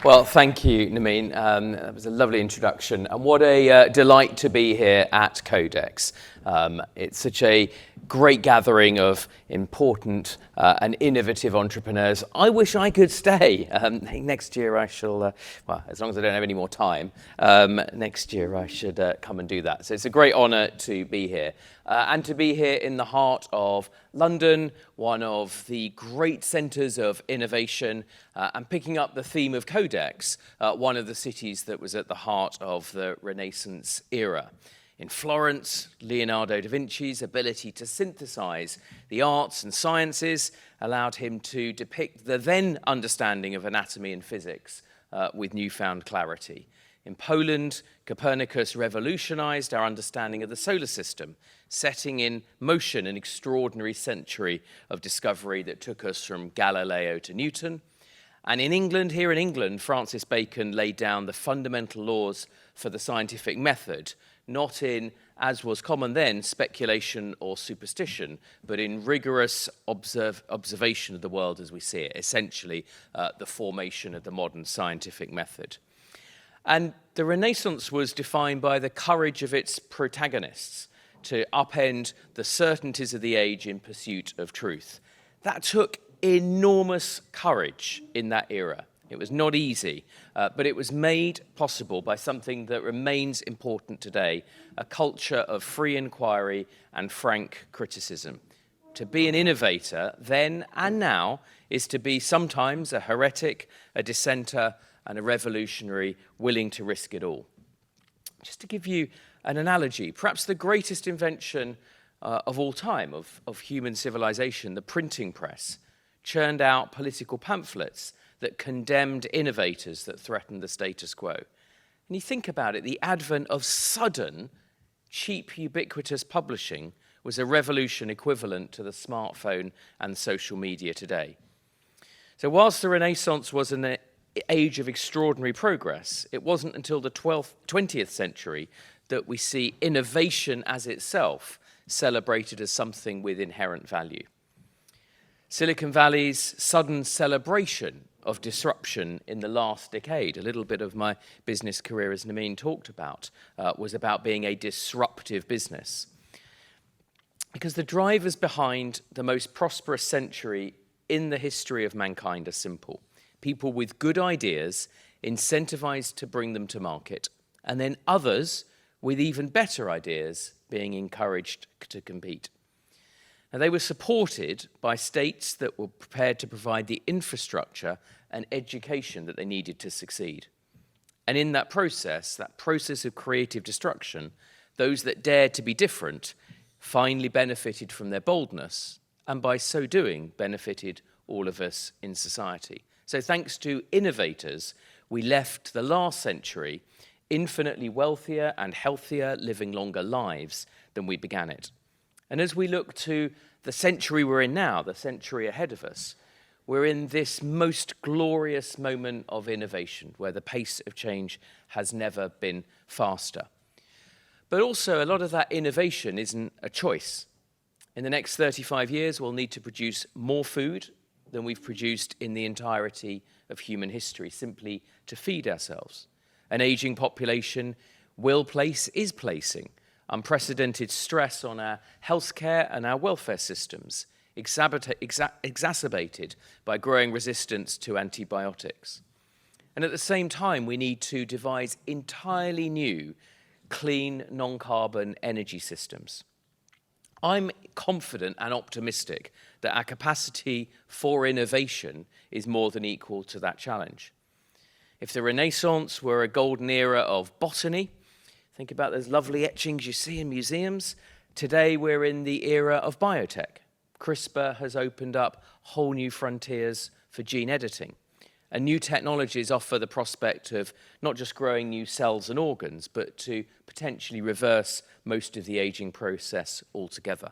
Well, thank you, Namin. That was a lovely introduction. And what a delight to be here at Codex. It's such a great gathering of important and innovative entrepreneurs. I wish I could stay. Next year I shall, well, as long as I don't have any more time, next year I should come and do that. So it's a great honour to be here. And to be here in the heart of London, one of the great centres of innovation, and picking up the theme of Codex, one of the cities that was at the heart of the Renaissance era. In Florence, Leonardo da Vinci's ability to synthesize the arts and sciences allowed him to depict the then understanding of anatomy and physics with newfound clarity. In Poland, Copernicus revolutionized our understanding of the solar system, setting in motion an extraordinary century of discovery that took us from Galileo to Newton. And in England, here in England, Francis Bacon laid down the fundamental laws for the scientific method, not in, as was common then, speculation or superstition, but in rigorous observation of the world as we see it, essentially the formation of the modern scientific method. And the Renaissance was defined by the courage of its protagonists to upend the certainties of the age in pursuit of truth. That took enormous courage in that era. It was not easy, but it was made possible by something that remains important today, a culture of free inquiry and frank criticism. To be an innovator then and now is to be sometimes a heretic, a dissenter, and a revolutionary willing to risk it all. Just to give you an analogy, perhaps the greatest invention of all time, of human civilization, the printing press, churned out political pamphlets that condemned innovators that threatened the status quo. And you think about it, the advent of sudden, cheap, ubiquitous publishing was a revolution equivalent to the smartphone and social media today. So whilst the Renaissance was an age of extraordinary progress, it wasn't until the 20th century that we see innovation as itself celebrated as something with inherent value. Silicon Valley's sudden celebration of disruption in the last decade, a little bit of my business career, as Namin talked about, was about being a disruptive business. Because the drivers behind the most prosperous century in the history of mankind are simple. People with good ideas incentivized to bring them to market, and then others with even better ideas being encouraged to compete. Now, they were supported by states that were prepared to provide the infrastructure and education that they needed to succeed. And in that process of creative destruction, those that dared to be different finally benefited from their boldness, and by so doing benefited all of us in society. So thanks to innovators, we left the last century infinitely wealthier and healthier, living longer lives than we began it. And as we look to the century we're in now, the century ahead of us, we're in this most glorious moment of innovation where the pace of change has never been faster. But also, a lot of that innovation isn't a choice. In the next 35 years, we'll need to produce more food than we've produced in the entirety of human history, simply to feed ourselves. An aging population is placing unprecedented stress on our healthcare and our welfare systems, exacerbated by growing resistance to antibiotics. And at the same time, we need to devise entirely new, clean, non-carbon energy systems. I'm confident and optimistic that our capacity for innovation is more than equal to that challenge. If the Renaissance were a golden era of botany, think about those lovely etchings you see in museums. Today we're in the era of biotech. CRISPR has opened up whole new frontiers for gene editing. And new technologies offer the prospect of not just growing new cells and organs, but to potentially reverse most of the aging process altogether.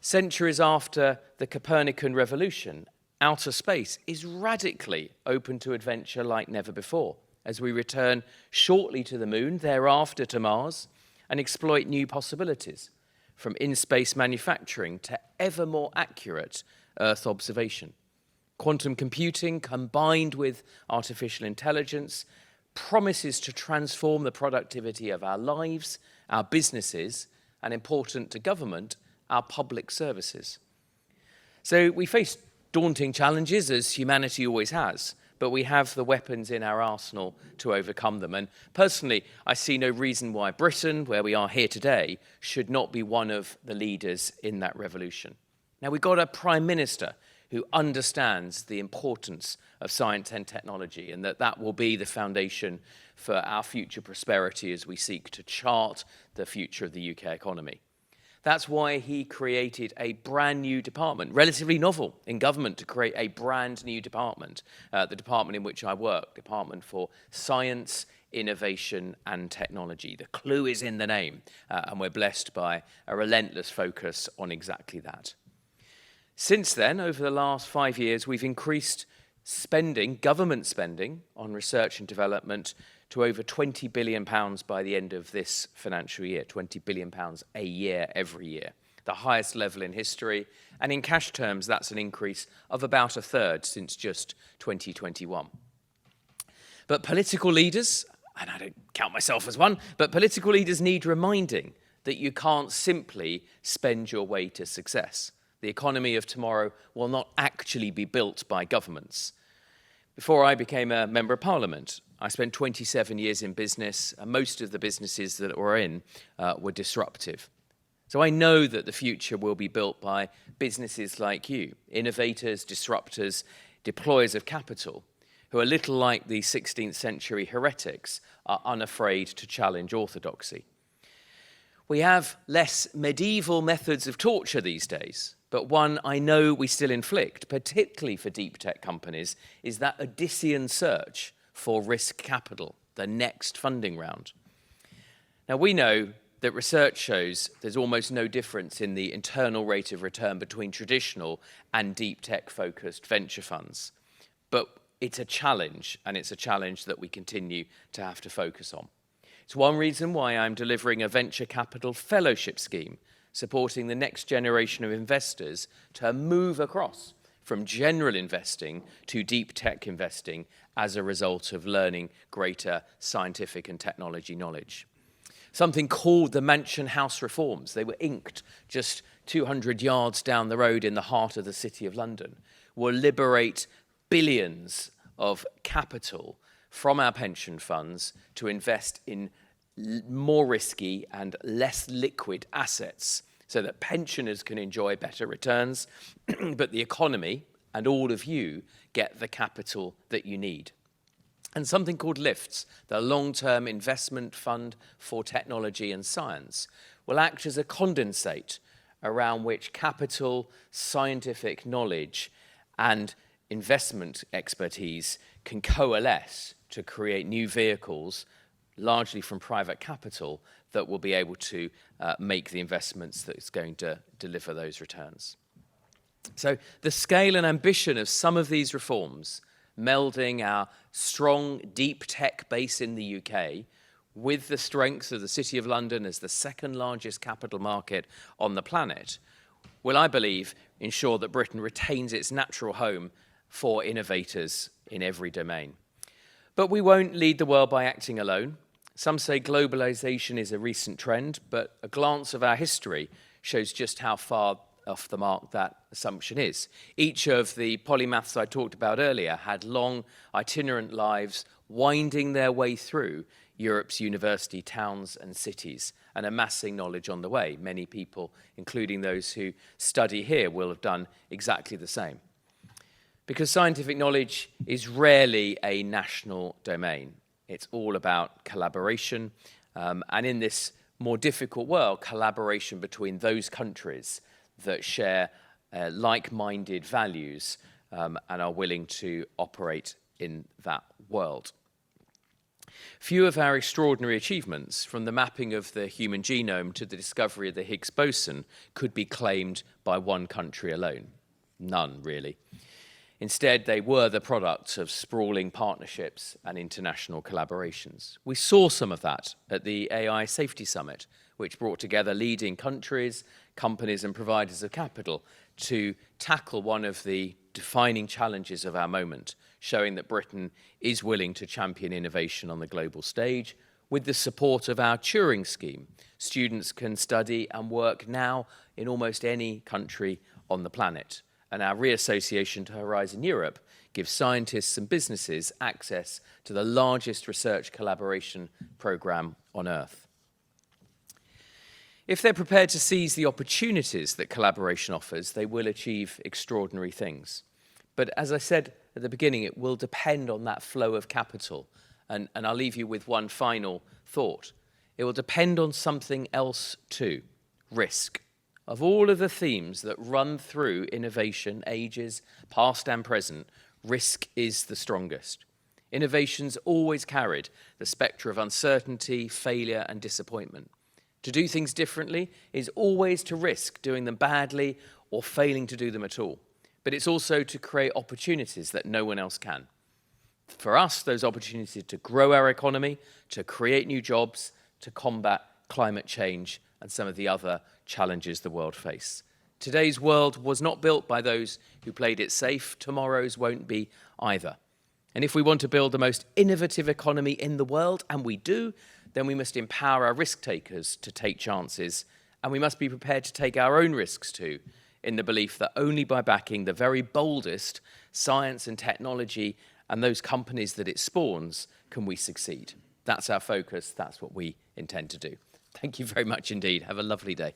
Centuries after the Copernican revolution, outer space is radically open to adventure like never before, as we return shortly to the moon, thereafter to Mars, and exploit new possibilities, from in-space manufacturing to ever more accurate Earth observation. Quantum computing, combined with artificial intelligence, promises to transform the productivity of our lives, our businesses, and important to government, our public services. So we face daunting challenges, as humanity always has, but we have the weapons in our arsenal to overcome them. And personally, I see no reason why Britain, where we are here today, should not be one of the leaders in that revolution. Now, we've got a Prime Minister who understands the importance of science and technology, and that will be the foundation for our future prosperity as we seek to chart the future of the UK economy. That's why he created a brand new department, relatively novel in government to create a brand new department, the department in which I work, Department for Science, Innovation and Technology. The clue is in the name, and we're blessed by a relentless focus on exactly that. Since then, over the last 5 years, we've increased spending, government spending, on research and development to over £20 billion by the end of this financial year, £20 billion a year, every year, the highest level in history. And in cash terms, that's an increase of about a third since just 2021. But political leaders, and I don't count myself as one, but political leaders need reminding that you can't simply spend your way to success. The economy of tomorrow will not actually be built by governments. Before I became a Member of Parliament, I spent 27 years in business, and most of the businesses that we're in were disruptive. So I know that the future will be built by businesses like you, innovators, disruptors, deployers of capital, who are little like the 16th century heretics, are unafraid to challenge orthodoxy. We have less medieval methods of torture these days, but one I know we still inflict, particularly for deep tech companies, is that Odyssean search for risk capital, the next funding round. Now, we know that research shows there's almost no difference in the internal rate of return between traditional and deep tech-focused venture funds. But it's a challenge, and it's a challenge that we continue to have to focus on. It's one reason why I'm delivering a venture capital fellowship scheme, supporting the next generation of investors to move across from general investing to deep tech investing as a result of learning greater scientific and technology knowledge. Something called the Mansion House Reforms, they were inked just 200 yards down the road in the heart of the City of London, will liberate billions of capital from our pension funds to invest in more risky and less liquid assets so that pensioners can enjoy better returns, but the economy and all of you get the capital that you need. And something called LIFTS, the Long-Term Investment Fund for Technology and Science, will act as a condensate around which capital, scientific knowledge, and investment expertise can coalesce to create new vehicles, largely from private capital, that will be able to make the investments that's going to deliver those returns. So the scale and ambition of some of these reforms, melding our strong deep tech base in the UK with the strengths of the City of London as the second largest capital market on the planet, will, I believe, ensure that Britain retains its natural home for innovators in every domain. But we won't lead the world by acting alone. Some say globalization is a recent trend, but a glance of our history shows just how far off the mark that assumption is. Each of the polymaths I talked about earlier had long, itinerant lives winding their way through Europe's university towns and cities and amassing knowledge on the way. Many people, including those who study here, will have done exactly the same. Because scientific knowledge is rarely a national domain. It's all about collaboration, and in this more difficult world, collaboration between those countries that share like-minded values and are willing to operate in that world. Few of our extraordinary achievements, from the mapping of the human genome to the discovery of the Higgs boson, could be claimed by one country alone. None, really. Instead, they were the product of sprawling partnerships and international collaborations. We saw some of that at the AI Safety Summit, which brought together leading countries, companies and providers of capital to tackle one of the defining challenges of our moment, showing that Britain is willing to champion innovation on the global stage. With the support of our Turing scheme, students can study and work now in almost any country on the planet. And our reassociation to Horizon Europe gives scientists and businesses access to the largest research collaboration programme on Earth. If they're prepared to seize the opportunities that collaboration offers, they will achieve extraordinary things. But as I said at the beginning, it will depend on that flow of capital. And I'll leave you with one final thought. It will depend on something else too, risk. Of all of the themes that run through innovation, ages, past and present, risk is the strongest. Innovation's always carried the spectre of uncertainty, failure, and disappointment. To do things differently is always to risk doing them badly or failing to do them at all. But it's also to create opportunities that no one else can. For us, those opportunities to grow our economy, to create new jobs, to combat climate change and some of the other challenges the world faces. Today's world was not built by those who played it safe. Tomorrow's won't be either. And if we want to build the most innovative economy in the world, and we do, then we must empower our risk takers to take chances, and we must be prepared to take our own risks too, in the belief that only by backing the very boldest science and technology and those companies that it spawns can we succeed. That's our focus. That's what we intend to do. Thank you very much indeed. Have a lovely day.